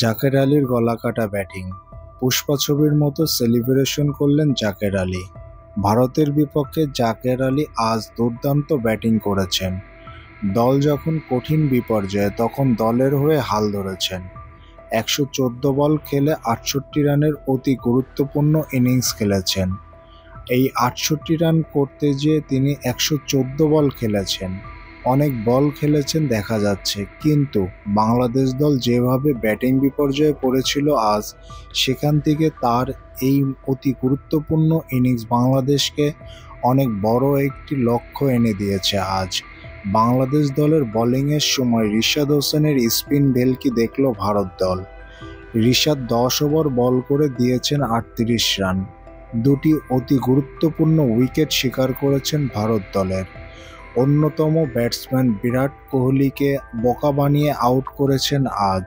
জাকের আলীর গলাকাটা ব্যাটিং, পুষ্পা ছবির মতো সেলিব্রেশন করলেন জাকের আলী। ভারতের বিপক্ষে জাকের আলী আজ দুর্দান্ত ব্যাটিং করেছেন। দল যখন কঠিন বিপর্যয়ে তখন দলের হয়ে হাল ধরেছেন। 114 বল খেলে 68 রানের অতি গুরুত্বপূর্ণ ইনিংস খেলেছেন। এই 68 রান করতে যেয়ে তিনি 114 বল খেলেছেন। অনেক বল খেলেছেন দেখা যাচ্ছে, কিন্তু বাংলাদেশ দল যেভাবে ব্যাটিং বিপর্যয়ে পড়েছিল আজ, সেখান থেকে তার এই অতি গুরুত্বপূর্ণ ইনিংস বাংলাদেশকে অনেক বড় একটি লক্ষ্য এনে দিয়েছে আজ। বাংলাদেশ দলের বোলিংয়ের সময় রিশাদ হোসেনের স্পিন ভেলকি দেখল ভারত দল। রিশাদ 10 ওভার বল করে দিয়েছেন 38 রান। দুটি অতি গুরুত্বপূর্ণ উইকেট শিকার করেছেন ভারত দলের। অন্যতম ব্যাটসম্যান বিরাট কোহলিকে বোকা বানিয়ে আউট করেছেন আজ।